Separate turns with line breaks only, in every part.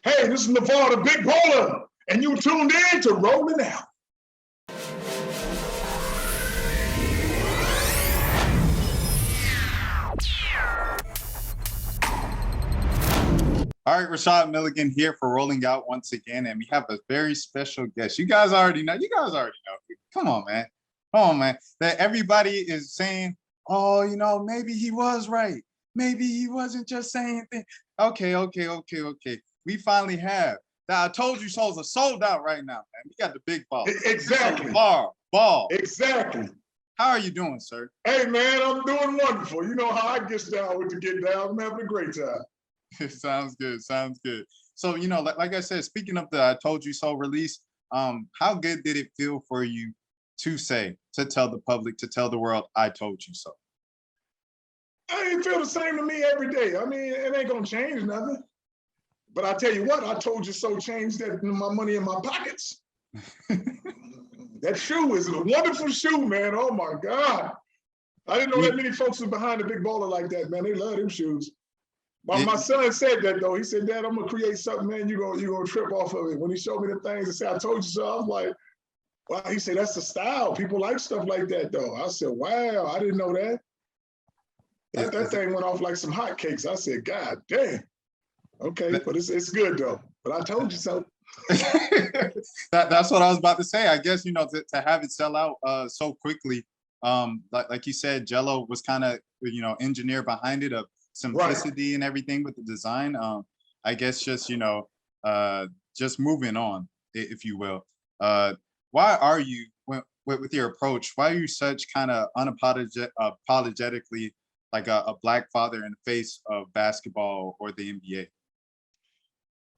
Hey, this is LaVar, the Big Baller, and you tuned in to Rolling Out.
All right, Rashad Milligan here for Rolling Out once again, and we have a very special guest. You guys already know. Come on, man. That everybody is saying, oh, maybe he was right. Maybe he wasn't just saying things. Okay. We finally have. Now, I told you souls are sold out right now, man. We got the big ball.
Exactly.
LaVar Ball.
Exactly.
How are you doing, sir?
Hey, man, I'm doing wonderful. You know how I get down with the get down. I'm having a great time.
Sounds good. So, like I said, speaking of the I Told You So release, how good did it feel for you to tell the public, to tell the world, I told you so?
It feel the same to me every day. I mean, it ain't gonna change nothing. But I tell you what, I told you so changed that my money in my pockets. That shoe is a wonderful shoe, man. Oh my God. I didn't know that many folks were behind a big baller like that, man. They love them shoes. My son said that though. He said, Dad, I'm gonna create something, man. You're gonna trip off of it. When he showed me the things and said, I told you so, I was like, wow. He said, that's the style. People like stuff like that though. I said, wow, I didn't know that. That thing went off like some hotcakes. I said, God damn. Okay, but it's good though. But I told you so.
That's what I was about to say. I guess to have it sell out so quickly. Like you said, Jello was kind of engineer behind it, of simplicity and everything with the design. I guess just just moving on, if you will. Why are you with your approach? Why are you such kind of unapologetically like a black father in the face of basketball or the NBA?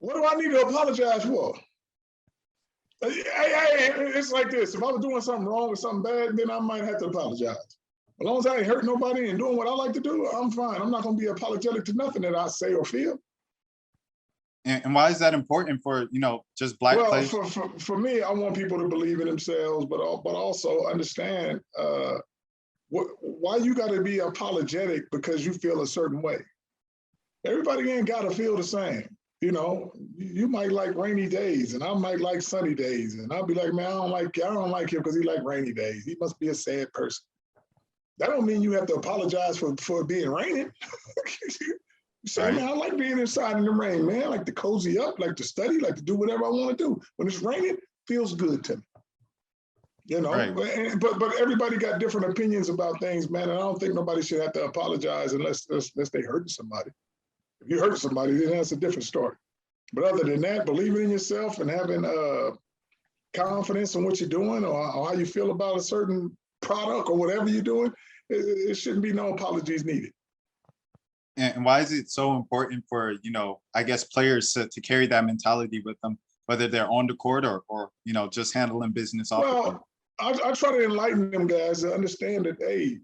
What do I need to apologize for? It's like this. If I was doing something wrong or something bad, then I might have to apologize. As long as I ain't hurting nobody and doing what I like to do, I'm fine. I'm not going to be apologetic to nothing that I say or feel.
And why is that important for, just black players?
For me, I want people to believe in themselves, but also understand why you got to be apologetic because you feel a certain way. Everybody ain't got to feel the same. You might like rainy days and I might like sunny days. And I'll be like, man, I don't like him because he like rainy days. He must be a sad person. That don't mean you have to apologize for being raining. You say, right. Man, I like being inside in the rain, man. I like to cozy up, like to study, like to do whatever I want to do. When it's raining, it feels good to me. Right. But everybody got different opinions about things, man. And I don't think nobody should have to apologize unless they hurt somebody. If you hurt somebody, then that's a different story. But other than that, believing in yourself and having confidence in what you're doing or how you feel about a certain product or whatever you're doing, it shouldn't be no apologies needed.
And why is it so important for, I guess, players to carry that mentality with them, whether they're on the court or just handling business off the court?
I try to enlighten them guys to understand that, hey,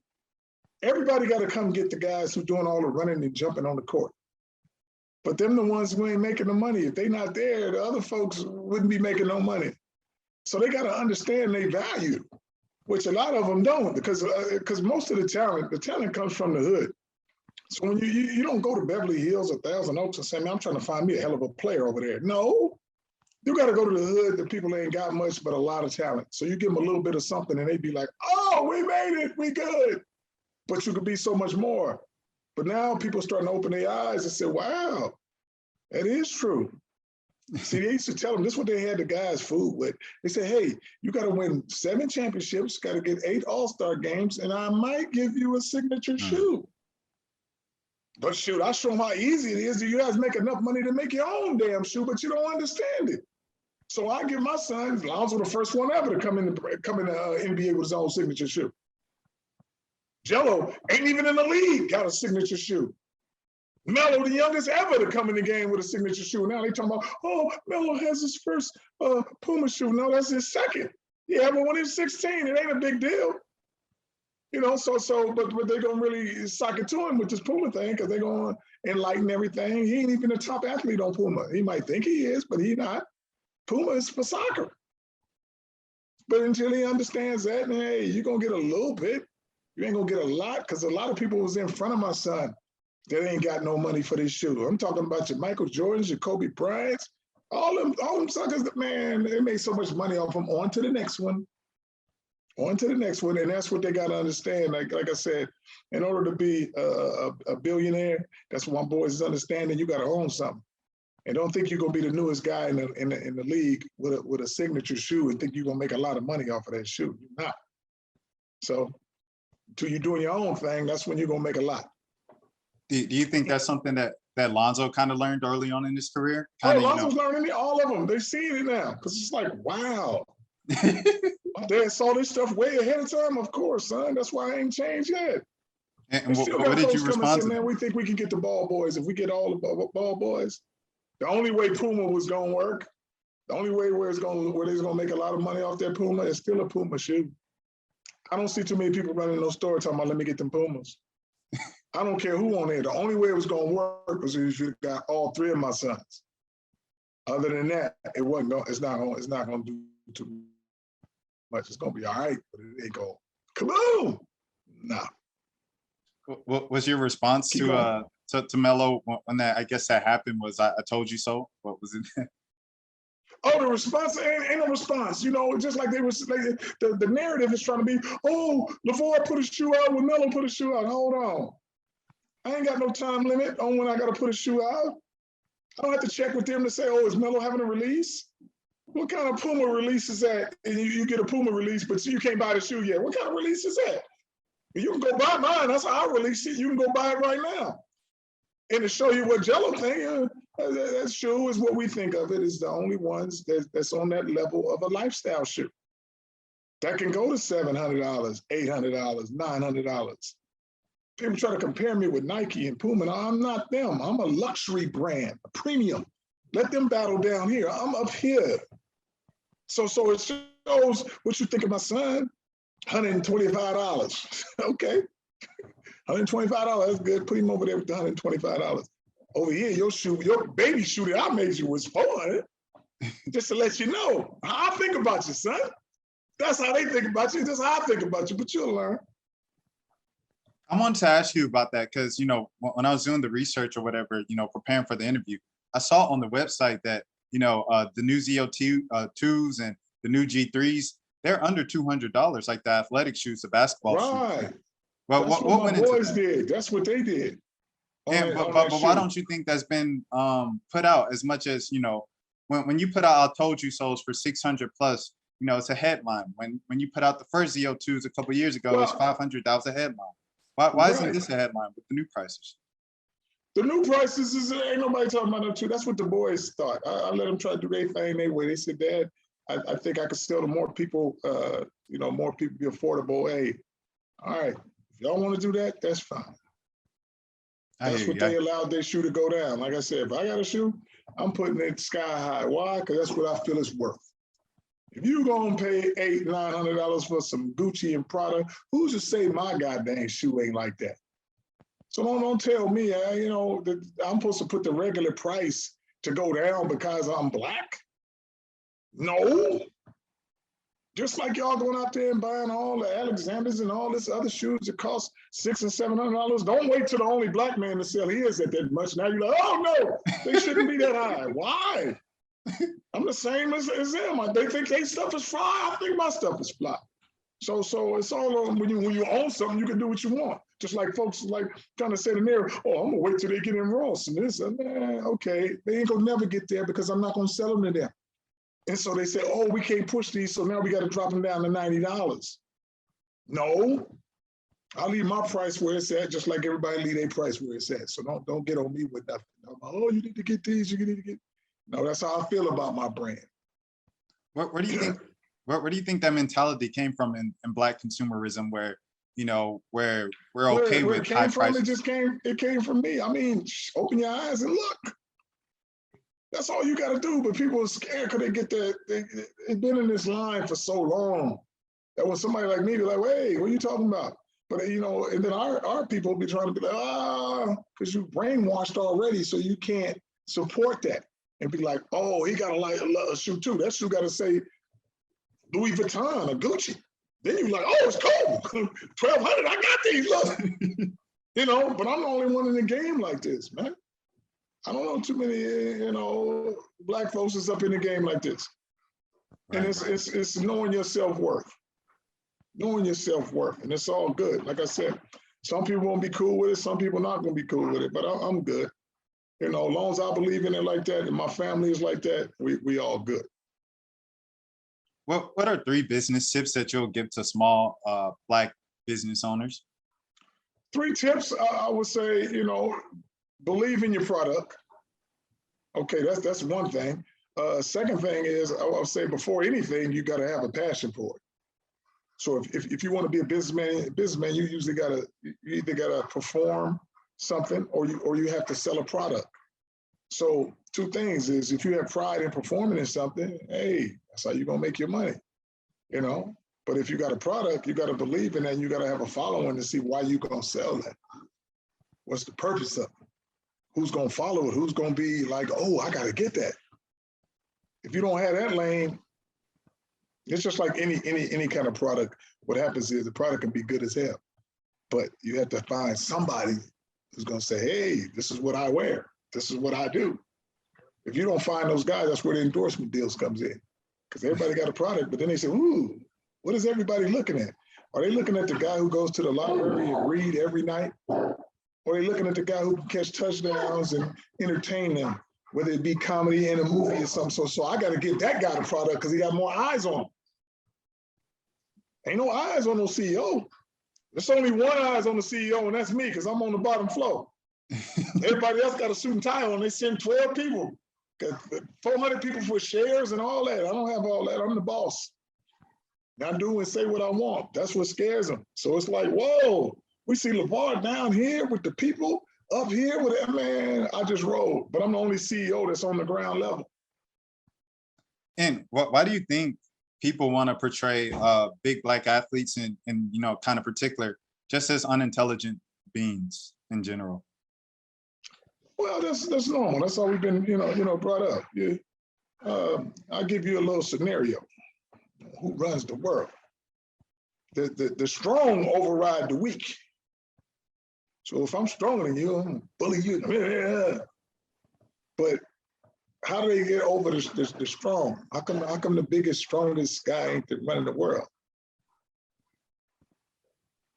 everybody got to come get the guys who doing all the running and jumping on the court. But them the ones who ain't making the money. If they not there, the other folks wouldn't be making no money. So they got to understand their value, which a lot of them don't, because most of the talent comes from the hood. So when you don't go to Beverly Hills or Thousand Oaks and say, man, I'm trying to find me a hell of a player over there. No, you got to go to the hood. The people ain't got much, but a lot of talent. So you give them a little bit of something and they be like, oh, we made it, we good. But you could be so much more. But now people starting to open their eyes and say, wow, that is true. See, they used to tell them, this is what they had the guys fooled with. They said, hey, you got to win 7 championships, got to get 8 all-star games, and I might give you a signature shoe. But shoot, I show them how easy it is. You guys make enough money to make your own damn shoe, but you don't understand it. So I give my son, Lonzo, the first one ever to come in the NBA with his own signature shoe. Jello ain't even in the league, got a signature shoe. Melo, the youngest ever to come in the game with a signature shoe. Now they talking about, oh, Melo has his first Puma shoe. No, that's his second. Yeah, but when he's 16, it ain't a big deal. But they're gonna really sock it to him with this Puma thing because they're gonna enlighten everything. He ain't even a top athlete on Puma. He might think he is, but he's not. Puma is for soccer. But until he understands that, hey, you're gonna get a little bit. You ain't gonna get a lot because a lot of people was in front of my son that ain't got no money for this shoe. I'm talking about your Michael Jordans, your Kobe Bryants, all them suckers that, man, they made so much money off them. On to the next one. On to the next one. And that's what they got to understand. Like I said, in order to be a billionaire, that's what my boys is understanding. You got to own something. And don't think you're gonna be the newest guy in the league with a signature shoe and think you're gonna make a lot of money off of that shoe. You're not. So until you're doing your own thing, that's when you're gonna make a lot.
Do you think that's something that Lonzo kind of learned early on in his career?
Oh, Lonzo's learning it, all of them. They're seeing it now because it's like, wow. They saw this stuff way ahead of time, of course, son. That's why I ain't changed yet.
And what did you respond to?
Man, we think we can get the Ball boys. If we get all the Ball boys, the only way Puma was gonna work, the only way where they're gonna make a lot of money off that Puma is still a Puma shoe. I don't see too many people running those stores talking about, let me get them Pumas. I don't care who on there. The only way it was gonna work was if you got all three of my sons. Other than that, it's not gonna do too much. It's gonna be all right, but it ain't gonna kaboom. Nah.
What was your response to Melo when that, I guess that happened? Was I told you so? What was it?
Oh, the response ain't no response. You know, just like they was like, the narrative is trying to be, oh, LaVar put a shoe out when Melo put a shoe out. Hold on. I ain't got no time limit on when I gotta put a shoe out. I don't have to check with them to say, oh, is Melo having a release? What kind of Puma release is that? And you get a Puma release, but you can't buy the shoe yet. What kind of release is that? You can go buy mine. That's how I release it. You can go buy it right now. And to show you what Jello think, that shoe is what we think of it as the only ones that's on that level of a lifestyle shoe. That can go to $700, $800, $900. People try to compare me with Nike and Puma. I'm not them. I'm a luxury brand, a premium. Let them battle down here. I'm up here. So it shows what you think of my son. $125. Okay. $125, that's good. Put him over there with the $125. Over here, your baby shoe that I made you was $400. Just to let you know how I think about you, son. That's how they think about you. That's how I think about you, but you'll learn.
I wanted to ask you about that because, you know, when I was doing the research or whatever, you know, preparing for the interview, I saw on the website that, you know, the new ZO2s and the new G3s, they're under $200, like the athletic shoes, the basketball shoes.
Right.
Well,
that's what my boys did. That's what they did.
Yeah, but why don't you think that's been put out as much as, you know, when you put out I Told You So's for 600 plus, you know, it's a headline. When you put out the first ZO2s a couple of years ago, it was 500. That was a headline. Why isn't this a headline with the new prices?
The new prices ain't nobody talking about them too. That's what the boys thought. I let them try to do their thing their way. They said, Dad, I think I could sell to more people, you know, more people be affordable. Hey, all right, if y'all want to do that, that's fine. That's what they allowed their shoe to go down. Like I said, if I got a shoe, I'm putting it sky high. Why? Because that's what I feel it's worth. If you gonna pay $800, $900 for some Gucci and Prada, who's to say my goddamn shoe ain't like that? So don't tell me, you know, that I'm supposed to put the regular price to go down because I'm black. No. Just like y'all going out there and buying all the Alexanders and all this other shoes that cost $600 and $700. Don't wait till the only black man to sell his at that much. Now you're like, oh no, they shouldn't be that high. Why? I'm the same as them. They think their stuff is fly. I think my stuff is fly. So it's all on when you own something, you can do what you want. Just like folks like trying to say in there, oh, I'm gonna wait till they get in Ross and this and that. Okay, they ain't gonna never get there because I'm not gonna sell them to them. And so they say, oh, we can't push these, so now we got to drop them down to $90. No, I'll leave my price where it's at, just like everybody leave their price where it's at. So don't get on me with nothing. Oh, you need to get these, you need to get. No, that's how I feel about my brand.
Where do you think? Where do you think that mentality came from in Black consumerism, where, you know, where we're okay with high prices?
It came from me. I mean, open your eyes and look. That's all you got to do. But people are scared because they've been in this line for so long that when somebody like me be like, hey, what are you talking about? But, you know, and then our people be trying to be like, because you brainwashed already, so you can't support that and be like, oh, he got a shoe too. That shoe got to say Louis Vuitton or Gucci. Then you're like, oh, it's cool. 1,200, I got these. Look. You know, but I'm the only one in the game like this, man. I don't know too many, you know, black folks that's up in the game like this. And
Right,
it's knowing your self-worth. Knowing your self-worth. And it's all good. Like I said, some people won't be cool with it, some people not gonna be cool with it, but I'm good. You know, as long as I believe in it like that and my family is like that, we all good.
what are 3 business tips that you'll give to small Black business owners?
3 tips, I would say, you know, believe in your product. Okay, that's one thing. Second thing is, I would say before anything, you got to have a passion for it. So if you want to be a businessman, you usually you either gotta perform something or you have to sell a product. So 2 things is, if you have pride in performing in something, hey, that's how you're gonna make your money, you know. But if you got a product, you got to believe in that, and you got to have a following to see why you're gonna sell that. What's the purpose of it? Who's gonna follow it? Who's gonna be like, oh, I gotta get that. If you don't have that lane, it's just like any kind of product. What happens is the product can be good as hell, but you have to find somebody who's gonna say, hey, this is what I wear. This is what I do. If you don't find those guys, that's where the endorsement deals comes in. Because everybody got a product, but then they say, ooh, what is everybody looking at? Are they looking at the guy who goes to the library and read every night? Or are they looking at the guy who can catch touchdowns and entertain them, whether it be comedy in a movie or something? So I got to get that guy the product because he got more eyes on him. Ain't no eyes on no CEO. There's only one eyes on the CEO, and that's me, because I'm on the bottom floor. Everybody else got a suit and tie on. They send 12 people, 400 people for shares and all that. I don't have all that. I'm the boss. I do and say what I want. That's what scares them. So it's like, whoa, we see LaVar down here with the people up here with that, man. I just rolled, but I'm the only CEO that's on the ground level.
And why do you think people want to portray big Black athletes and you know, kind of particular, just as unintelligent beings in general?
Well, that's normal. That's how we've been, you know, brought up. Yeah. I'll give you a little scenario. Who runs the world? The strong override the weak. So if I'm stronger than you, I'm gonna bully you. But how do they get over the strong? How come the biggest, strongest guy ain't running the world?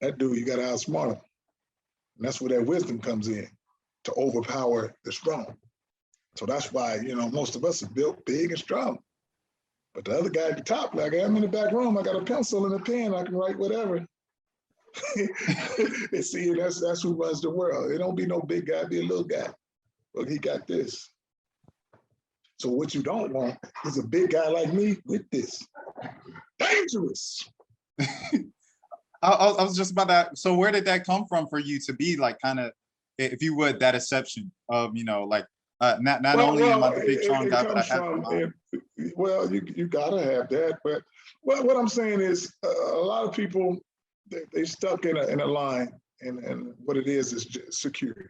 That dude, you got to outsmart him. And that's where that wisdom comes in, to overpower the strong. So that's why, you know, most of us are built big and strong. But the other guy at the top, like, I'm in the back room, I got a pencil and a pen, I can write whatever. And see, that's who runs the world. It don't be no big guy, be a little guy. But he got this. So what you don't want is a big guy like me with this. Dangerous.
I was just about that. So where did that come from for you to be like, kind of, if you would, that exception of, you know, like, not only am I the big strong guy, but I have
well, you gotta have that. But what I'm saying is, a lot of people they stuck in a line, and what it is security.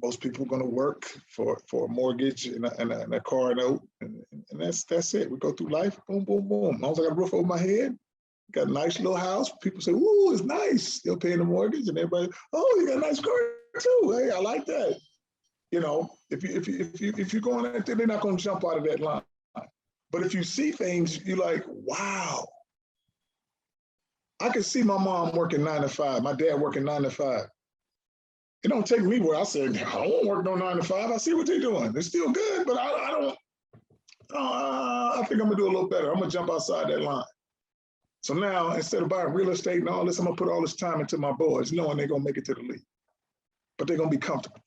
Most people are going to work for a mortgage and a car note, and that's it. We go through life, boom, boom, boom. As long as I got a roof over my head, got a nice little house. People say, "Ooh, it's nice." Still paying the mortgage, and everybody, "Oh, you got a nice car too. Hey, I like that." You know, if you're going out there, they're not going to jump out of that line. But if you see things, you're like, "Wow." I can see my mom working 9 to 5, my dad working 9 to 5. It don't take me where I said, I don't want to work no 9 to 5. I see what they're doing. They're still good, but I don't. I think I'm gonna do a little better. I'm gonna jump outside that line. So now, instead of buying real estate and all this, I'm gonna put all this time into my boys, knowing they're gonna make it to the league. But they're gonna be comfortable.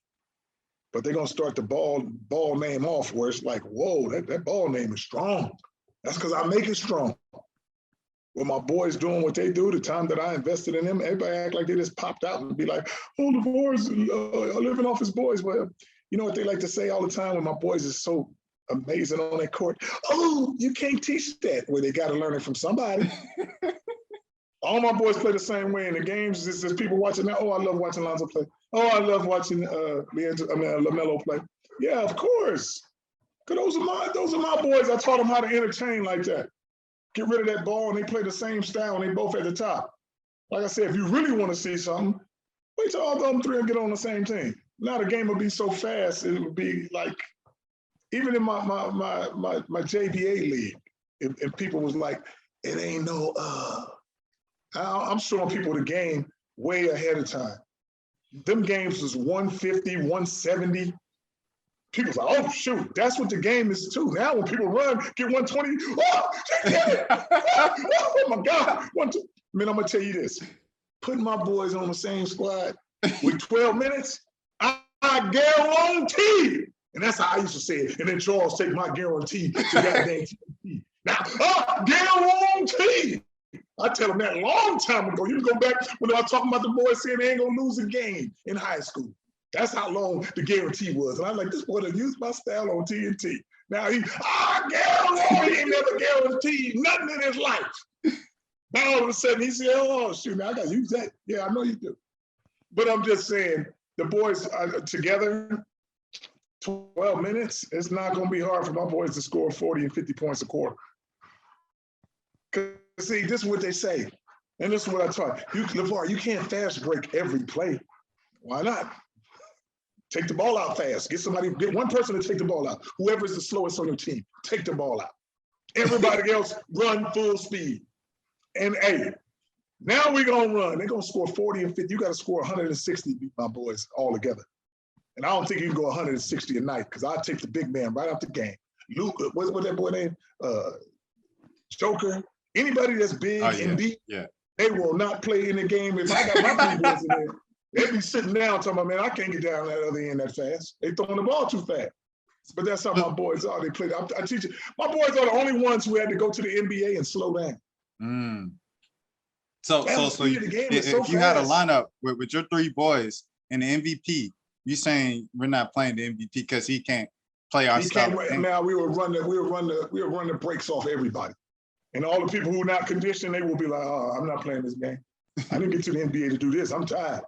But they're gonna start the ball name off where it's like, whoa, that ball name is strong. That's because I make it strong. Well, my boys doing what they do, the time that I invested in them, everybody act like they just popped out and be like, oh, the boys are living off his boys. Well, you know what they like to say all the time when my boys is so amazing on that court? Oh, you can't teach that. Well, they got to learn it from somebody. All my boys play the same way in the games. There's people watching now. Oh, I love watching Lonzo play. Oh, I love watching LaMelo play. Yeah, of course. Because those are my boys. I taught them how to entertain like that. Get rid of that ball, and they play the same style, and they both at the top. Like I said, if you really want to see something, Wait till all them three will get on the same team. Now the game will be so fast, it would be like, even in my JBA league, if people was like, it ain't no, I'm showing people the game way ahead of time. Them games was 150, 170. People's like, oh shoot, that's what the game is too. Now when people run, get 120, oh, oh my God. Man, I'm gonna tell you this. Putting my boys on the same squad with 12 minutes, I guarantee. And that's how I used to say it. And then Charles take my guarantee to goddamn TNT. Now, guarantee. I tell them that a long time ago. You can go back when I was talking about the boys saying they ain't gonna lose a game in high school. That's how long the guarantee was. And I was like, this boy done used my style on TNT. Now I guarantee he ain't never guaranteed nothing in his life. Now all of a sudden he said, oh shoot, now I gotta use that. Yeah, I know you do. But I'm just saying, the boys are together, 12 minutes, it's not gonna be hard for my boys to score 40 and 50 points a quarter. See, this is what they say. And this is what I taught. LaVar, you can't fast break every play. Why not? Take the ball out fast. Get one person to take the ball out. Whoever is the slowest on your team, take the ball out. Everybody else run full speed. And hey, now we're gonna run. They're gonna score 40 and 50. You gotta score 160 to beat my boys all together. And I don't think you can go 160 a night because I'll take the big man right out the game. Luke, what's that boy name? Joker. Anybody that's big and beat, they will not play in the game. If I got my big boys in there, they'd be sitting down talking about, man, I can't get down that other end that fast. They throwing the ball too fast. But that's how my boys are. They play. I teach you. My boys are the only ones who had to go to the NBA and slow down.
So if you had a lineup with your three boys and the MVP, you saying we're not playing the MVP because he can't play our style?
Now we will run the brakes off everybody. And all the people who are not conditioned, they will be like, oh, I'm not playing this game. I didn't get to the NBA to do this. I'm tired.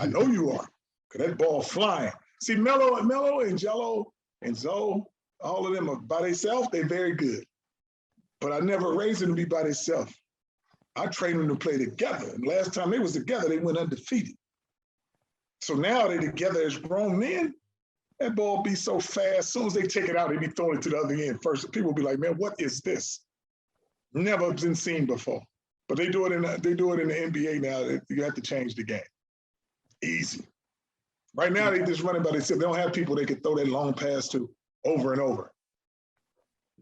I know you are, because that ball flying. See, Melo and Jello and Zoe, all of them are by themselves. They're very good. But I never raised them to be by themselves. I trained them to play together. And last time they was together, they went undefeated. So now they together as grown men. That ball be so fast. As soon as they take it out, they be throwing it to the other end first. People be like, man, what is this? Never been seen before. But they do it in the NBA now. You have to change the game. Easy. Right now, they just running by themselves. They don't have people they can throw that long pass to over and over.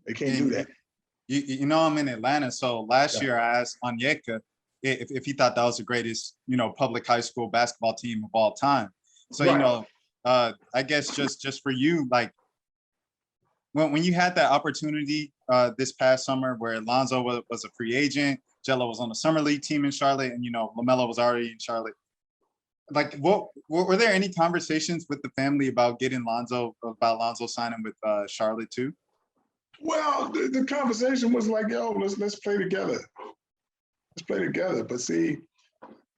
They can't do that.
You know, I'm in Atlanta. So last year I asked Onyeka if he thought that was the greatest, public high school basketball team of all time. So, I guess just for you, like when you had that opportunity this past summer where Lonzo was a free agent, Jello was on the summer league team in Charlotte, and LaMelo was already in Charlotte. Like, what were there any conversations with the family about Lonzo signing with Charlotte too?
Well, the conversation was like, yo, let's play together. Let's play together. But see,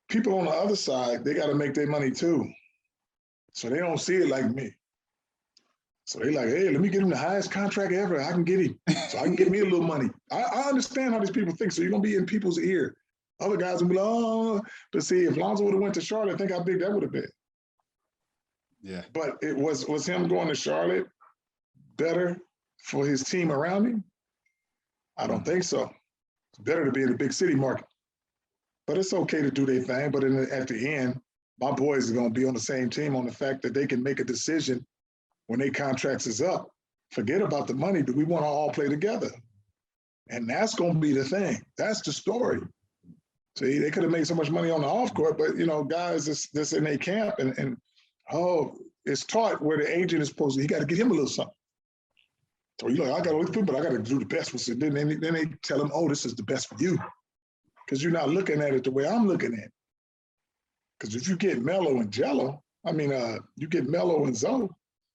people on the other side, they got to make their money too. So they don't see it like me. So they like, hey, let me get him the highest contract ever. I can get him. So I can get me a little money. I understand how these people think. So you're going to be in people's ear. Other guys will be like, oh, but see, if Lonzo would have went to Charlotte, think how big that would have been.
Yeah.
But it was him going to Charlotte better for his team around him? I don't think so. It's better to be in a big city market. But it's okay to do their thing. But at the end, my boys are going to be on the same team on the fact that they can make a decision when their contracts is up. Forget about the money. Do we want to all play together? And that's going to be the thing. That's the story. See, they could have made so much money on the off court, but guys that's in their camp and it's taught where the agent is supposed to, he got to get him a little something. So you're like, I got to look through, but I got to do the best with it. Then they tell them, oh, this is the best for you. Because you're not looking at it the way I'm looking at it. Because if you get Melo and Jello, you get Melo and Zoe.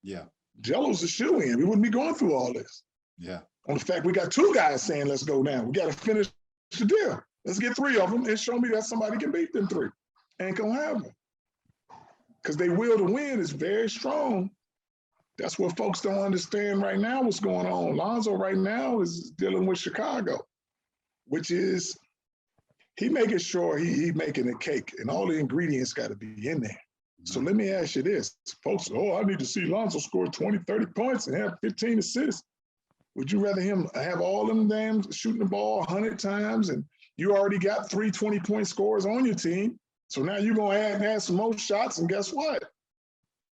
Yeah.
Jello's a shoe-in. We wouldn't be going through all this.
Yeah.
On the fact we got two guys saying, let's go now. We got to finish the deal. Let's get three of them and show me that somebody can beat them three. Ain't gonna happen. Because their will to win is very strong. That's what folks don't understand right now what's going on. Lonzo right now is dealing with Chicago, which is he making sure he making a cake, and all the ingredients got to be in there. So let me ask you this, folks. Oh, I need to see Lonzo score 20, 30 points and have 15 assists. Would you rather him have all them damn shooting the ball 100 times, and you already got 3 20-point scores on your team? So now you're going to add some more shots, and guess what?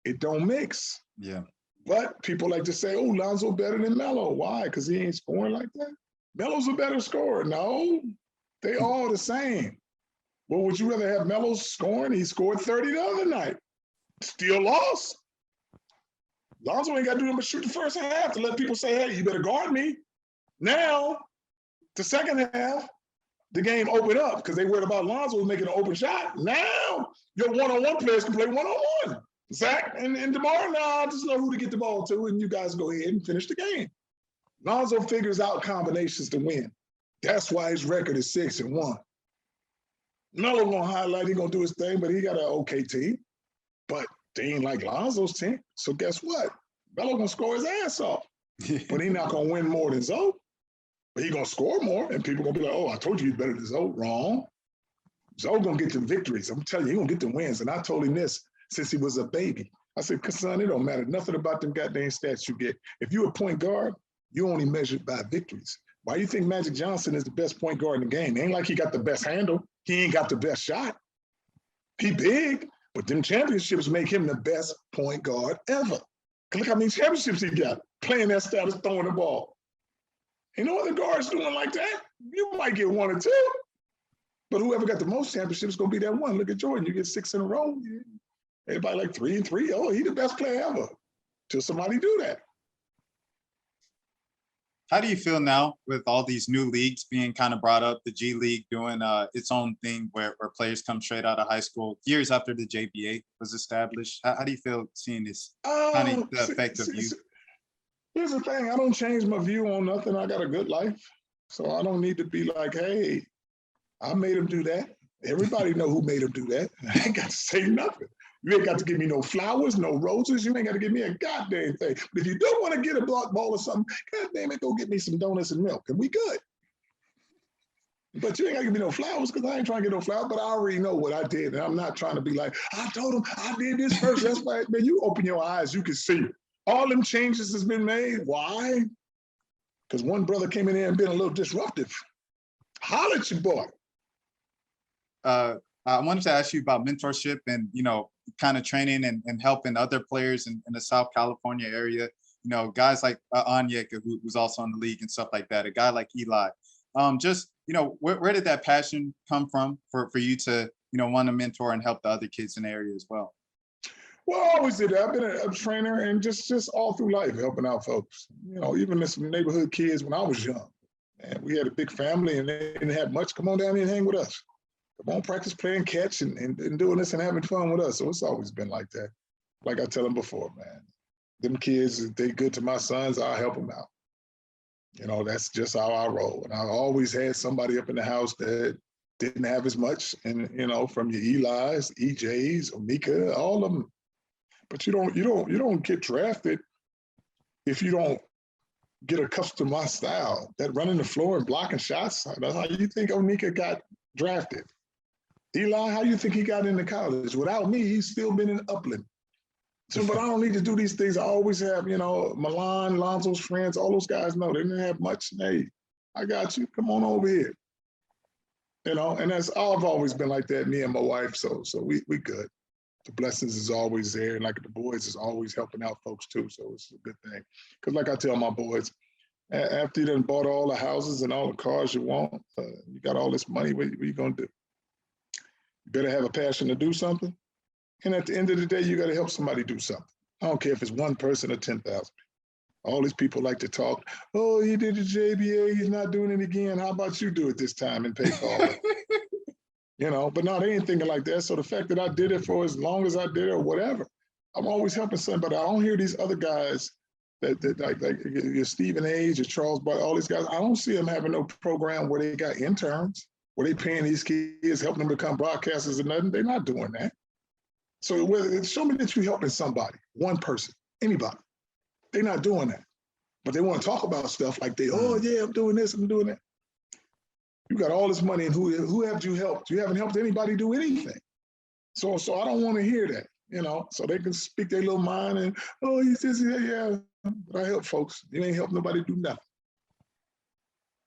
It don't mix.
Yeah.
But people like to say, oh, Lonzo better than Melo. Why? Because he ain't scoring like that? Melo's a better scorer. No, they all the same. Well, would you rather have Melo scoring? He scored 30 the other night. Still lost. Lonzo ain't got to do nothing but shoot the first half to let people say, hey, you better guard me. Now, the second half, the game opened up because they worried about Lonzo making an open shot. Now, your one-on-one players can play one-on-one. Zach and DeMar, now I just know who to get the ball to, and you guys go ahead and finish the game. Lonzo figures out combinations to win. That's why his record is 6-1. Melo gonna highlight, he gonna do his thing, but he got an okay team. But they ain't like Lonzo's team. So guess what? Melo gonna score his ass off. But he not gonna win more than Zoe. But he gonna score more, and people gonna be like, oh, I told you he's better than Zoe. Wrong. Zoe gonna get the victories. I'm telling you, he gonna get the wins. And I told him this since he was a baby. I said, son, it don't matter nothing about them goddamn stats you get. If you're a point guard, you only measured by victories. Why do you think Magic Johnson is the best point guard in the game? It ain't like he got the best handle. He ain't got the best shot. He big, but them championships make him the best point guard ever. Look how many championships he got playing that status, throwing the ball. Ain't no other guards doing like that. You might get 1 or 2, but whoever got the most championships is gonna be that one. Look at Jordan, you get 6 in a row. Everybody like 3 and 3. Oh, he the best player ever. Till somebody do that.
How do you feel now with all these new leagues being kind of brought up, the G League doing its own thing where players come straight out of high school years after the JBA was established? How do you feel seeing this kind of the effect of youth?
Here's the thing. I don't change my view on nothing. I got a good life. So I don't need to be like, hey, I made him do that. Everybody know who made him do that. I ain't got to say nothing. You ain't got to give me no flowers, no roses. You ain't got to give me a goddamn thing. But if you don't want to get a block ball or something, goddamn it, go get me some donuts and milk, and we good. But you ain't got to give me no flowers because I ain't trying to get no flowers, but I already know what I did. And I'm not trying to be like, I told him I did this first. That's why, man, you open your eyes, you can see all them changes has been made. Why? Because one brother came in there and been a little disruptive. Holler at your boy.
I wanted to ask you about mentorship and, kind of training and helping other players in the South California area. Guys like Onyeka, who's also in the league and stuff like that. A guy like Eli. Where did that passion come from for you to, want to mentor and help the other kids in the area as well?
Well, I always did that. I've been a trainer and just all through life helping out folks. Even some neighborhood kids when I was young. And we had a big family and they didn't have much. Come on down here and hang with us. Come on, practice playing catch and doing this and having fun with us. So it's always been like that. Like I tell them before, man, them kids, if they good to my sons, I'll help them out. That's just how I roll. And I always had somebody up in the house that didn't have as much. And, from your Eli's, EJ's, Omika, all of them. But you don't get drafted if you don't get accustomed to my style. That running the floor and blocking shots, that's how you think Onika got drafted. Eli, how you think he got into college? Without me, he's still been in Upland. So, but I don't need to do these things. I always have, Milan, Lonzo's friends, all those guys know they didn't have much. Hey, I got you. Come on over here. And I've always been like that, me and my wife. So we good. The blessings is always there. And like the boys is always helping out folks too. So it's a good thing. Because like I tell my boys, after you done bought all the houses and all the cars you want, you got all this money, what are you going to do? You better have a passion to do something. And at the end of the day, you got to help somebody do something. I don't care if it's one person or 10,000. All these people like to talk, oh, he did the JBA, he's not doing it again. How about you do it this time and pay for it? But no, they ain't thinking like that. So the fact that I did it for as long as I did it or whatever, I'm always helping somebody. I don't hear these other guys that like your Stephen Age or Charles Barkley, all these guys, I don't see them having no program where they got interns, where they paying these kids, helping them become broadcasters or nothing. They're not doing that. So show me that you're helping somebody, one person, anybody. They're not doing that. But they want to talk about stuff like oh yeah, I'm doing this, I'm doing that. You got all this money, and who have you helped? You haven't helped anybody do anything. So I don't want to hear that, you know. So they can speak their little mind and, oh, he says, yeah, but I help folks. You ain't help nobody do nothing.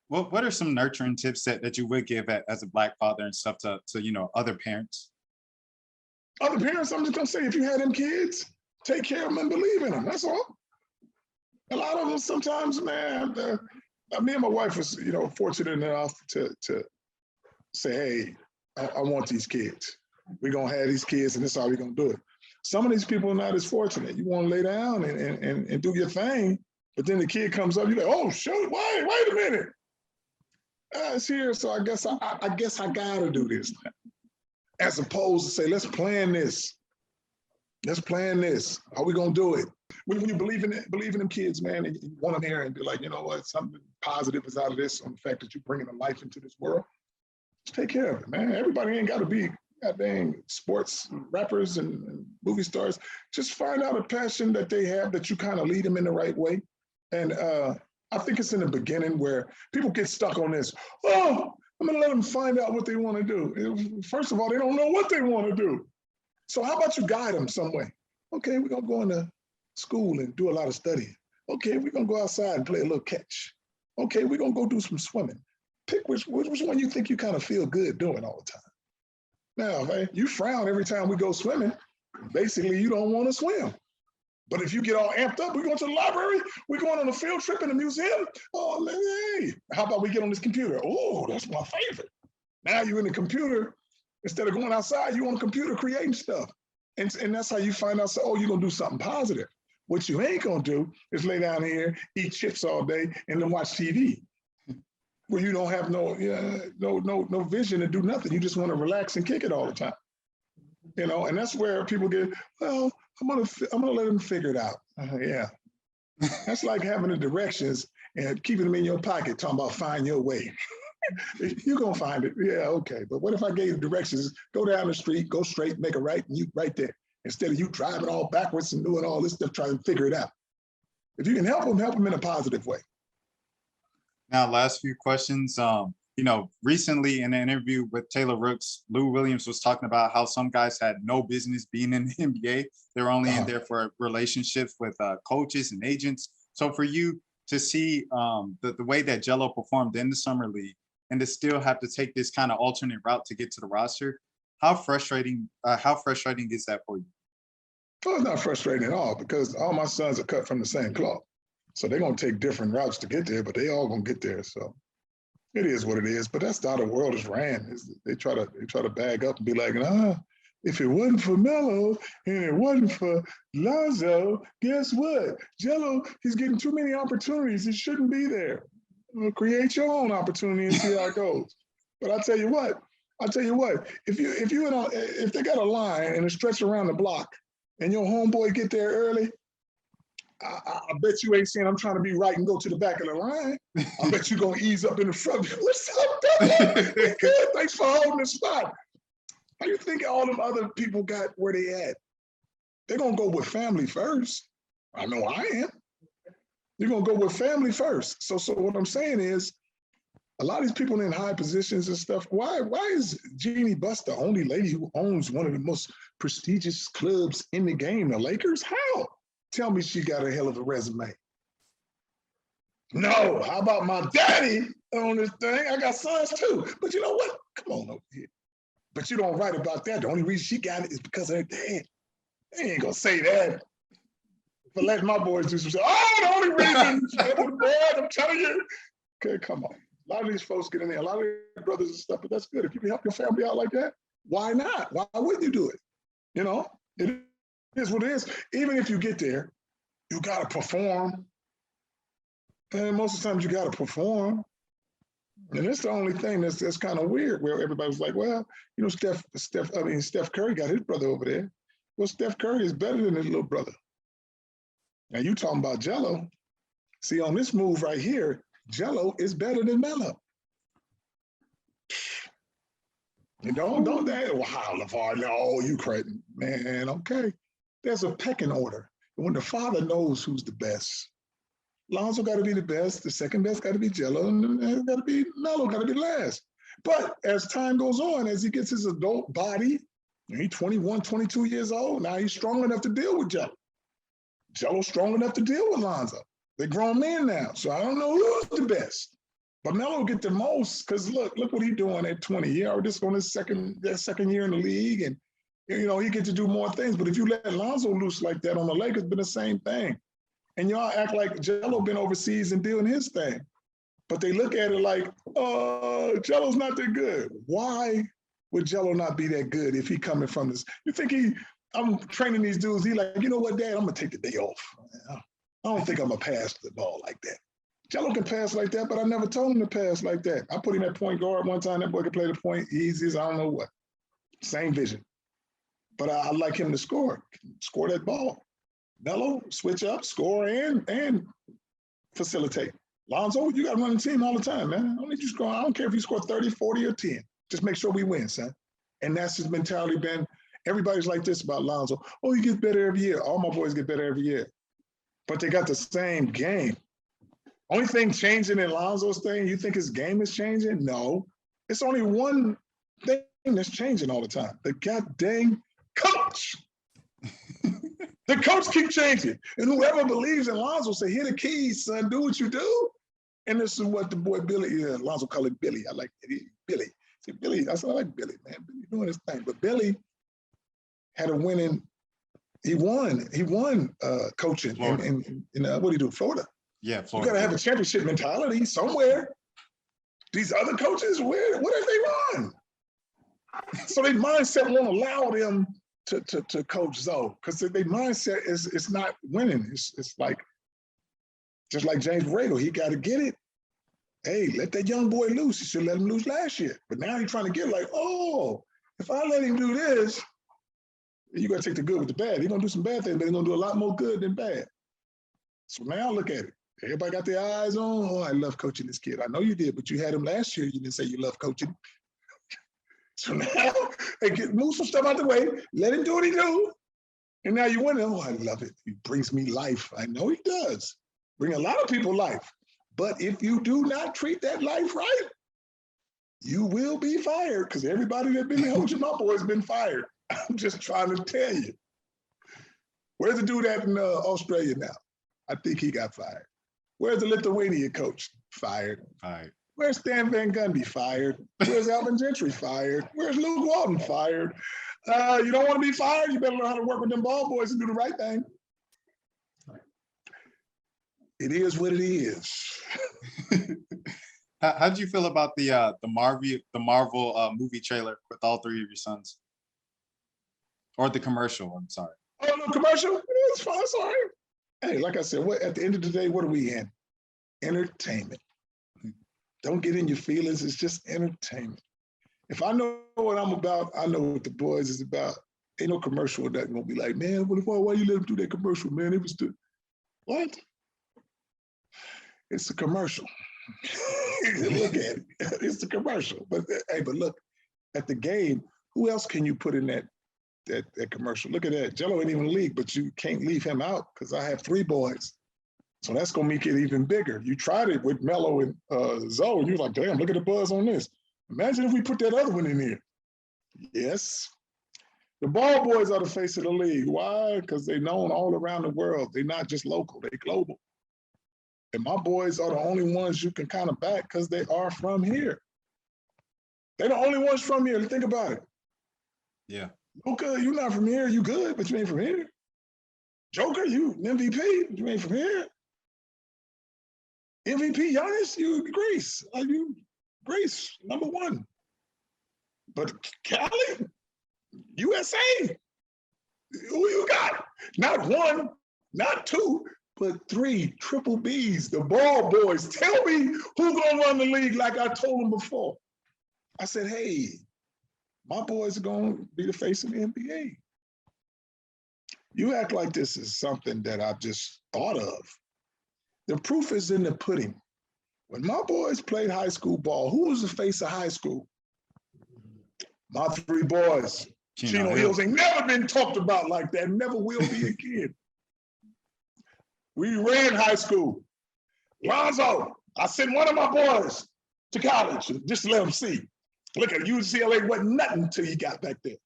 What are some nurturing tips that you would give as a Black father and stuff to other parents?
Other parents, I'm just gonna say, if you had them kids, take care of them and believe in them. That's all. A lot of them sometimes, man. Me and my wife was, fortunate enough to say, hey, I want these kids. We're gonna have these kids, and this is how we're gonna do it. Some of these people are not as fortunate. You want to lay down and do your thing, but then the kid comes up, you're like, oh shoot, wait a minute. It's here, so I guess I gotta do this now. As opposed to say, let's plan this. Let's plan this. How we gonna do it? When you believe in them kids, man, and you want them here and be like, you know what, something positive is out of this on the fact that you're bringing a life into this world. Just take care of it, man. Everybody ain't got to be goddamn sports rappers and movie stars. Just find out a passion that they have that you kind of lead them in the right way. And I think it's in the beginning where people get stuck on this. Oh, I'm gonna let them find out what they want to do. First of all, they don't know what they want to do. So how about you guide them some way? Okay, we're gonna go into school and do a lot of studying. Okay, we're gonna go outside and play a little catch. Okay, we're gonna go do some swimming. Pick which one you think you kind of feel good doing all the time. Now, man, you frown every time we go swimming. Basically, you don't want to swim. But if you get all amped up, we're going to the library, we're going on a field trip in the museum. Oh, hey, how about we get on this computer? Oh, that's my favorite. Now you're in the computer. Instead of going outside, you're on the computer creating stuff. And that's how you find out, so, oh, you're going to do something positive. What you ain't going to do is lay down here, eat chips all day, and then watch TV, where you don't have no vision to do nothing. You just want to relax and kick it all the time. And that's where people get, well, I'm gonna let them figure it out. Yeah. That's like having the directions and keeping them in your pocket, talking about find your way. You're gonna find it. Yeah, okay. But what if I gave you directions? Go down the street, go straight, make a right, and you right there. Instead of you driving all backwards and doing all this stuff, trying to figure it out. If you can help them in a positive way.
Now, last few questions. Recently in an interview with Taylor Rooks, Lou Williams was talking about how some guys had no business being in the NBA. They're only in there for relationships with coaches and agents. So for you to see the way that Jello performed in the summer league and to still have to take this kind of alternate route to get to the roster, how frustrating is that for you?
Well, it's not frustrating at all because all my sons are cut from the same cloth. So they're going to take different routes to get there, but they all going to get there. So it is what it is, but that's how the world is ran. They try to bag up and be like, if it wasn't for Melo and it wasn't for Lonzo, guess what? Jello, he's getting too many opportunities. He shouldn't be there. Create your own opportunity and see how it goes. But I'll tell you what, if they got a line and a stretch around the block and your homeboy get there early, I bet you ain't saying I'm trying to be right and go to the back of the line. I bet you're going to ease up in the front. What's up, brother? Good. Thanks for holding the spot. How you think all them other people got where they at? They're going to go with family first. I know I am. You're going to go with family first. So what I'm saying is, a lot of these people in high positions and stuff, why is Jeannie Buss the only lady who owns one of the most prestigious clubs in the game, the Lakers? How? Tell me she got a hell of a resume. No, how about my daddy on this thing? I got sons too. But you know what? Come on over here. But you don't write about that. The only reason she got it is because of her dad. They ain't gonna say that. But let my boys do some shit. Oh, the only reason she got the board, I'm telling you. Okay, come on. A lot of these folks get in there, a lot of their brothers and stuff, but that's good. If you can help your family out like that, why not? Why wouldn't you do it? It is what it is. Even if you get there, you got to perform. And most of the times you got to perform. And it's the only thing that's kind of weird where everybody's like, well, Steph Curry got his brother over there. Well, Steph Curry is better than his little brother. Now you talking about Jello. See, on this move right here, Jello is better than Melo. And don't that, wow, LaVar, no, you crazy. Man, okay. There's a pecking order. When the father knows who's the best, Lonzo got to be the best, the second best got to be Jello, and it got to be Melo, got to be last. But as time goes on, as he gets his adult body, he's 21, 22 years old. Now he's strong enough to deal with Jello. Jello's strong enough to deal with Lonzo. They're grown men now. So I don't know who's the best. But Melo get the most because look what he's doing at 20. He already just on his second year in the league, and he get to do more things. But if you let Lonzo loose like that on the Lakers, been the same thing. And y'all act like Jello been overseas and doing his thing. But they look at it like, Jello's not that good. Why would Jello not be that good if he coming from this? You think I'm training these dudes, he like, you know what, Dad, I'm gonna take the day off. I don't think I'm gonna pass the ball like that. Jello can pass like that, but I never told him to pass like that. I put him at point guard one time, that boy could play the point easy as I don't know what. Same vision. But I like him to score that ball. Melo, switch up, score, and facilitate. Lonzo, you got to run the team all the time, man. I don't need you score. I don't care if you score 30, 40, or 10. Just make sure we win, son. And that's his mentality been. Everybody's like this about Lonzo. Oh, he gets better every year. All my boys get better every year. But they got the same game. Only thing changing in Lonzo's thing, you think his game is changing? No. It's only one thing that's changing all the time. The goddamn coach. The coach keep changing. And whoever believes in Lonzo say, here the keys, son, do what you do. And this is what the boy Billy, Lonzo call it Billy. I like it. Billy. See, Billy, I said, I like Billy, man. Billy doing his thing. But Billy had a winning, he won coaching in what do you do, Florida?
Yeah, Florida.
You got to have a championship mentality somewhere. These other coaches, what have they won? So their mindset won't allow them to coach Zoe, because their mindset is not winning. It's like, just like James Borrego, he got to get it. Hey, let that young boy loose. You should let him loose last year. But now he's trying to get like, oh, if I let him do this, you got to take the good with the bad. He's going to do some bad things, but he's going to do a lot more good than bad. So now look at it. Everybody got their eyes on, oh, I love coaching this kid. I know you did, but you had him last year. You didn't say you love coaching. So now, move some stuff out the way. Let him do what he do. And now you win. Oh, I love it. He brings me life. I know he does. Bring a lot of people life. But if you do not treat that life right, you will be fired, because everybody that's been coaching my boy has been fired. I'm just trying to tell you. Where's the dude at in Australia now? I think he got fired. Where's the Lithuanian coach? Fired.
Fired.
Where's Stan Van Gundy? Fired. Where's Alvin Gentry? Fired. Where's Luke Walton? Fired. You don't want to be fired? You better learn how to work with them ball boys and do the right thing. It is what it is.
How'd you feel about the Marvel movie trailer with all three of your sons? Or the commercial, I'm sorry.
Oh, no, commercial? It's fine, it's all right. Hey, like I said, at the end of the day, what are we in? Entertainment. Don't get in your feelings. It's just entertainment. If I know what I'm about, I know what the boys is about. Ain't no commercial that's gonna be like, man, why you let them do that commercial, man? It was the, what? It's a commercial. Look at it. It's the commercial. But hey, but look, at the game, who else can you put in that commercial? Look at that. Jello ain't even in the league, but you can't leave him out because I have 3 boys. So that's gonna make it even bigger. You tried it with Melo and Zoe, and you're like, damn, look at the buzz on this. Imagine if we put that other one in here. Yes. The ball boys are the face of the league. Why? Because they're known all around the world. They're not just local, they're global. And my boys are the only ones you can kind of back because they are from here. They're the only ones from here. Think about it.
Yeah.
Luka, you're not from here. You good, but you ain't from here. Joker, you MVP, you ain't from here. MVP, Giannis, you Greece. You Greece, #1. But Cali, USA, who you got? Not 1, not 2, but 3 triple Bs, the ball boys. Tell me who's gonna run the league like I told them before. I said, hey, my boys are gonna be the face of the NBA. You act like this is something that I've just thought of. The proof is in the pudding. When my boys played high school ball, who was the face of high school? My 3 boys. Chino Hills ain't never been talked about like that, never will be again. We ran high school. Lonzo, I sent one of my boys to college just to let him see. Look at UCLA wasn't nothing until he got back there.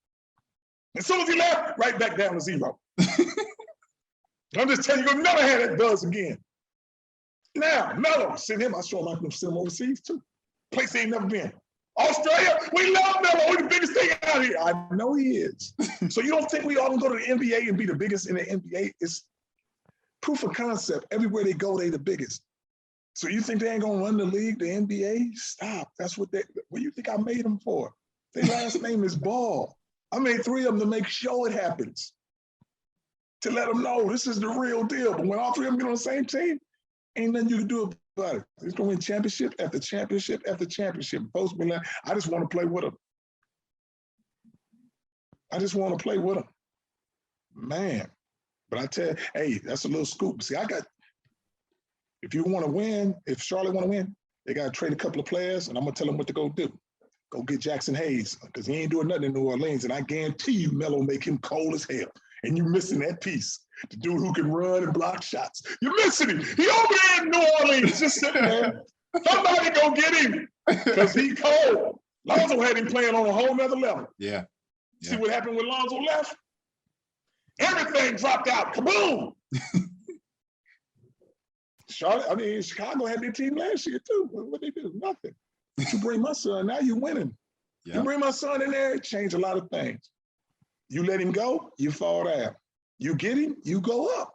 As soon as he left, right back down to 0. I'm just telling you, you'll never have that buzz again. Now, Melo, send him. I show him I can send him overseas too. Place he ain't never been. Australia, we love Melo. He's the biggest thing out here. I know he is. So you don't think we all can go to the NBA and be the biggest in the NBA? It's proof of concept. Everywhere they go, they the biggest. So you think they ain't gonna run the league, the NBA? Stop. That's what you think I made them for? Their last name is Ball. I made 3 of them to make sure it happens. To let them know this is the real deal. But when all 3 of them get on the same team, ain't nothing you can do about it. It's gonna win championship after championship after championship. Post me, I just want to play with them. I just want to play with them. Man. But I tell you, hey, that's a little scoop. See, if you want to win, if Charlotte want to win, they got to trade a couple of players, and I'm going to tell them what to go do. Go get Jackson Hayes, because he ain't doing nothing in New Orleans, and I guarantee you Melo make him cold as hell. And you're missing that piece. The dude who can run and block shots. You're missing him. He over there in New Orleans, just sitting there. Somebody go get him, because he cold. Lonzo had him playing on a whole nother level.
Yeah.
See what happened when Lonzo left? Everything dropped out. Kaboom! Chicago had their team last year too. What they do? Nothing. But you bring my son, now you're winning. Yep. You bring my son in there, it changed a lot of things. You let him go, you fall down. You get him, you go up.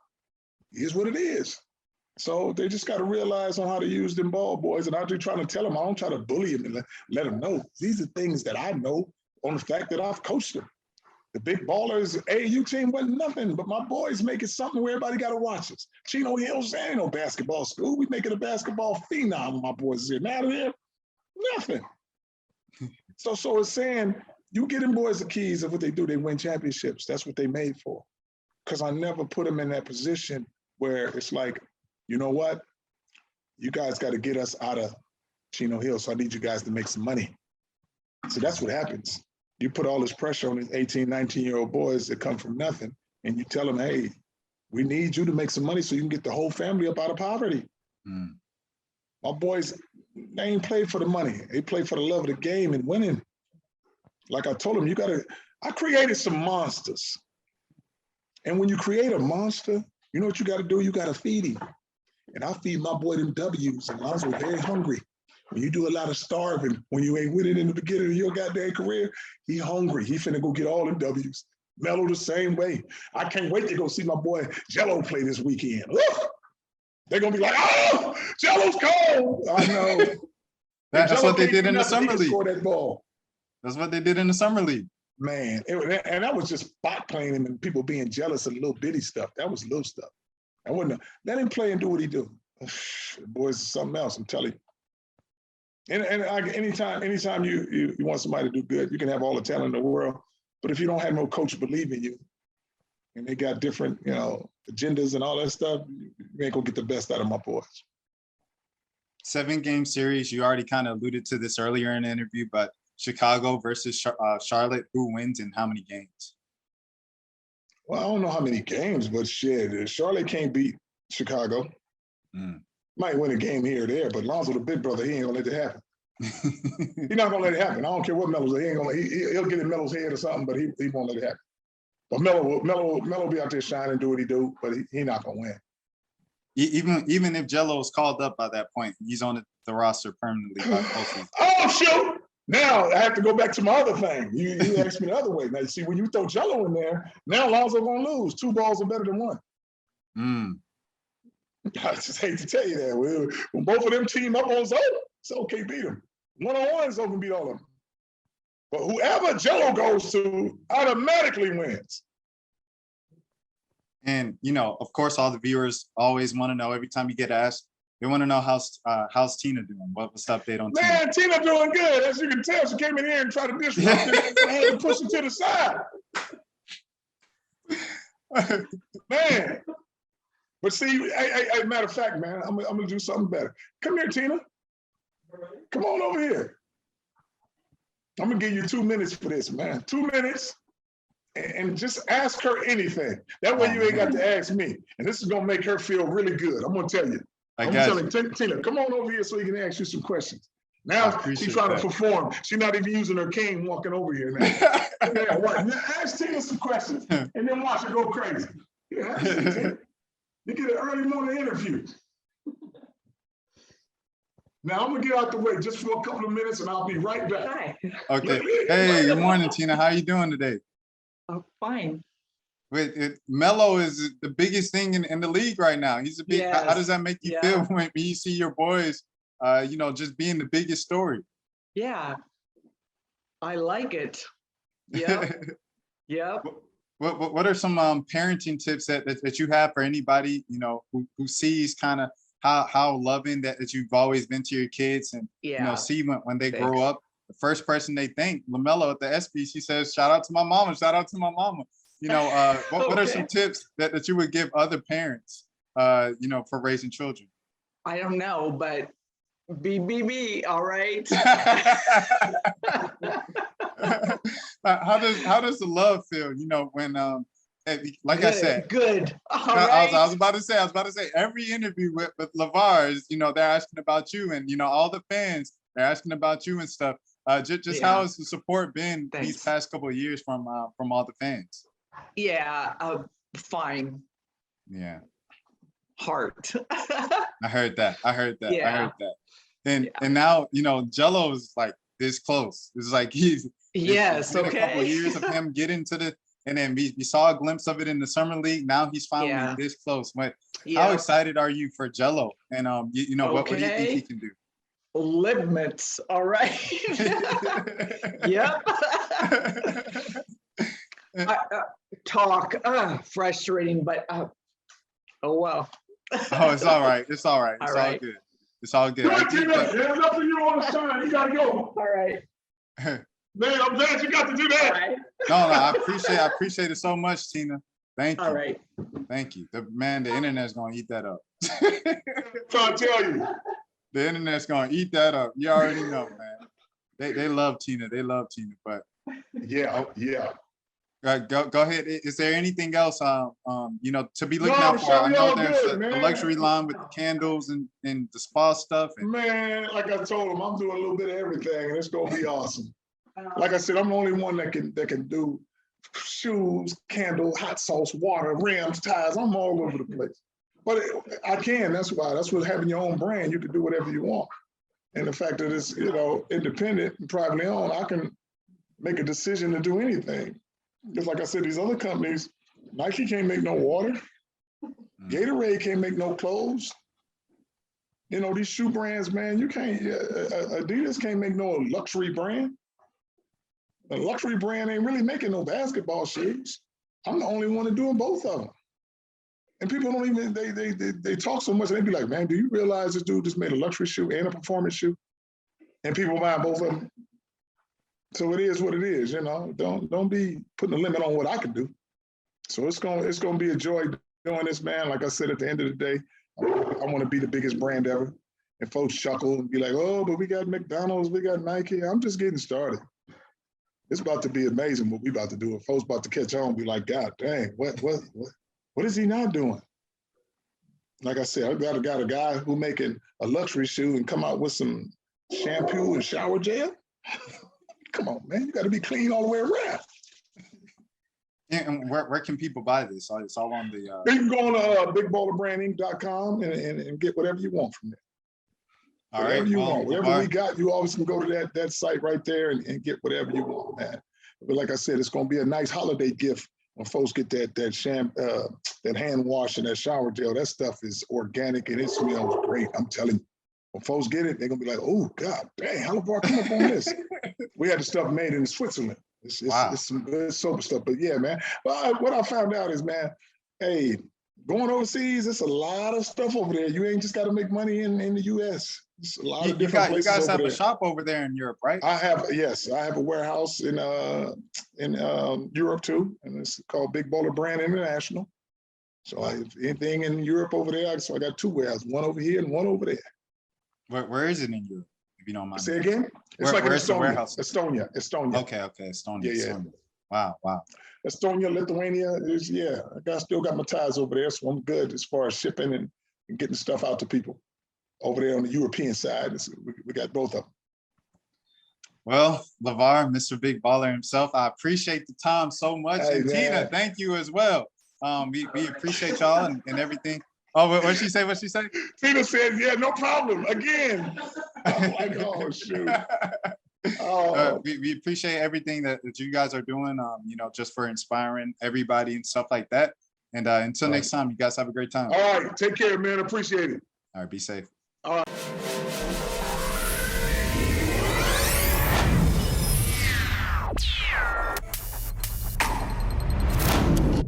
Here's what it is. So they just got to realize on how to use them ball boys. And I'm just trying to tell them, I don't try to bully them and let them know. These are things that I know on the fact that I've coached them. The big ballers, AAU team wasn't nothing, but my boys make it something where everybody got to watch us. Chino Hills ain't no basketball school. We make it a basketball phenom when my boys here. Now they're nothing. So it's saying, you get them boys the keys of what they do. They win championships. That's what they made for. Because I never put them in that position where it's like, you know what? You guys got to get us out of Chino Hills, so I need you guys to make some money. So that's what happens. You put all this pressure on these 18, 19-year-old boys that come from nothing, and you tell them, hey, we need you to make some money so you can get the whole family up out of poverty. Mm. My boys, they ain't played for the money. They play for the love of the game and winning. Like I told them, I created some monsters. And when you create a monster, you know what you got to do? You got to feed him. And I feed my boy them W's, and I was very hungry. When you do a lot of starving, when you ain't winning in the beginning of your goddamn career, he hungry. He finna go get all them W's. Melo the same way. I can't wait to go see my boy Jello play this weekend. They're gonna be like, oh, Jello's cold. I know.
That's what they did in the summer league.
Score that ball.
That's what they did in the summer league.
Man, and that was just spot playing him and people being jealous of little bitty stuff. That was little stuff. I wouldn't let him play and do what he do. The boys is something else, I'm telling you. And anytime you want somebody to do good, you can have all the talent in the world. But if you don't have no coach believe in you, and they got different, agendas and all that stuff, you ain't gonna get the best out of my boys.
7-game series. You already kind of alluded to this earlier in the interview, but Chicago versus Charlotte, who wins and how many games?
Well, I don't know how many games, but shit, Charlotte can't beat Chicago. Mm. Might win a game here or there, but Lonzo, the big brother, he ain't gonna let it happen. He's not gonna let it happen. I don't care what Melo's. He'll get in Melo's head or something, but he won't let it happen. But Melo be out there shining, do what he do, but he not gonna win.
Even if Jello is called up by that point, he's on the roster permanently by postseason.
Oh shoot! Now I have to go back to my other thing. You asked me the other way. Now you see when you throw Jello in there, now Lonzo gonna lose. 2 balls are better than 1. Mm. I just hate to tell you that. When both of them team up on Zoe, so can't beat them. 1-on-1, Zoe can beat all of them. But whoever Jello goes to automatically wins.
And, of course, all the viewers always want to know every time you get asked, they want to know how's Tina doing? What's the update on Tina?
Man, Tina doing good. As you can tell, she came in here and tried to disrupt it. I had to push her to the side. Man. But see, matter of fact, man, I'm going to do something better. Come here, Tina. Come on over here. I'm going to give you 2 minutes for this, man. 2 minutes. And just ask her anything. That way you ain't got to ask me. And this is going to make her feel really good. I'm going to tell you. I'm telling Tina, come on over here so he can ask you some questions. Now she's
appreciate
trying to
that.
perform. She's not even using her cane walking over here now. Yeah, what? Now ask Tina some questions and then watch her go crazy. Yeah, that's it, Tina. You get an early morning interview. Now I'm gonna get out the way just for a couple of minutes and I'll be right back.
Hi.
Okay. Hey, good morning, Tina. How you doing today?
Oh, fine.
Melo is the biggest thing in the league right now. He's a big. How does that make you feel when you see your boys, just being the biggest story?
Yeah, I like it. Yeah, yeah.
What are some parenting tips that you have for anybody who sees kind of how loving that you've always been to your kids, and see when they grow up, the first person they think, LaMelo at the SBC says, "Shout out to my mama! Shout out to my mama!" What are some tips that you would give other parents, for raising children?
I don't know, but be all right.
How does the love feel? When like
good,
I said,
good. All
I
right.
was about to say every interview with LaVar is, they're asking about you, and all the fans, they're asking about you and stuff. Just how has the support been these past couple of years from all the fans?
Yeah, fine.
Yeah.
Heart.
I heard that.
Yeah.
I heard that. And now, Jello is like this close. It's like it's been a couple of years of him getting to the, and then we saw a glimpse of it in the summer league. Now he's finally this close. How excited are you for Jello? And what do you think he can do?
Limits. All right. Yep. Talk. Frustrating, but oh well.
Oh, it's all right. It's all right. It's all good. It's all good.
There's nothing you want to shine. You gotta go.
All right.
Man, I'm glad you got to do that.
Right.
No, I appreciate it so much, Tina. Thank you.
All right.
Thank you. The internet's gonna eat that up.
Trying to tell you.
The internet's gonna eat that up. You already know, man. They love Tina. They love Tina. But
yeah.
Go ahead. Is there anything else to be looking out for? I know there's a luxury line with the candles and the spa stuff.
Man, like I told him, I'm doing a little bit of everything, and it's gonna be awesome. Like I said, I'm the only one that can do shoes, candle, hot sauce, water, rims, tires. I'm all over the place. But I can. That's what having your own brand. You can do whatever you want. And the fact that it's independent and privately owned, I can make a decision to do anything. Just like I said, these other companies, Nike can't make no water. Gatorade can't make no clothes. These shoe brands, man, you can't. Adidas can't make no luxury brand. A luxury brand ain't really making no basketball shoes. I'm the only one doing both of them. And people don't even, they talk so much, and they be like, man, do you realize this dude just made a luxury shoe and a performance shoe? And people buying both of them. So it is what it is, Don't be putting a limit on what I can do. So it's gonna be a joy doing this, man. Like I said, at the end of the day, I want to be the biggest brand ever. And folks chuckle and be like, oh, but we got McDonald's, we got Nike. I'm just getting started. It's about to be amazing what we about to do. If folks about to catch on, be like, God dang, what is he not doing? Like I said, I've got a guy who making a luxury shoe and come out with some shampoo and shower gel. Come on, man, you got to be clean all the way around.
And where can people buy this? It's all on the.
You can go on bigballerbranding.com and get whatever you want from there.
All
whatever
right,
you want, whatever we got, you always can go to that site right there and get whatever you want, man. But like I said, it's gonna be a nice holiday gift when folks get that hand wash and that shower gel. That stuff is organic and it smells great. I'm telling you. When folks get it, they're gonna be like, "Oh God, dang! How LaVar come up on this?" We had the stuff made in Switzerland. It's some good soap stuff. But yeah, man. But what I found out is, man, hey, going overseas, it's a lot of stuff over there. You ain't just got to make money in the U.S. It's a lot of different places.
You guys have
a
shop over there in Europe, right?
I have a warehouse in Europe too, and it's called Big Baller Brand International. So anything in Europe over there, so I got two warehouses, one over here and one over there.
Where is it in Europe, if you don't mind?
Say again? It's like
where's
Estonia.
the warehouse?
Estonia.
Okay, Estonia.
Yeah.
Estonia. Wow.
Estonia, Lithuania I still got my ties over there, so I'm good as far as shipping and getting stuff out to people over there on the European side. We got both of them.
Well, LaVar, Mr. Big Baller himself, I appreciate the time so much.
Hey,
And Tina,
man.
thank you as well. We appreciate y'all and everything. Oh, what'd she say? What'd she say?
Tina said, yeah, no problem. Again. I'm like, oh, shoot. Oh,
We appreciate everything that you guys are doing, you know, just for inspiring everybody and stuff like that. And until next time, you guys have a great time.
all right. Take care, man. Appreciate it.
All right, be safe.
All right.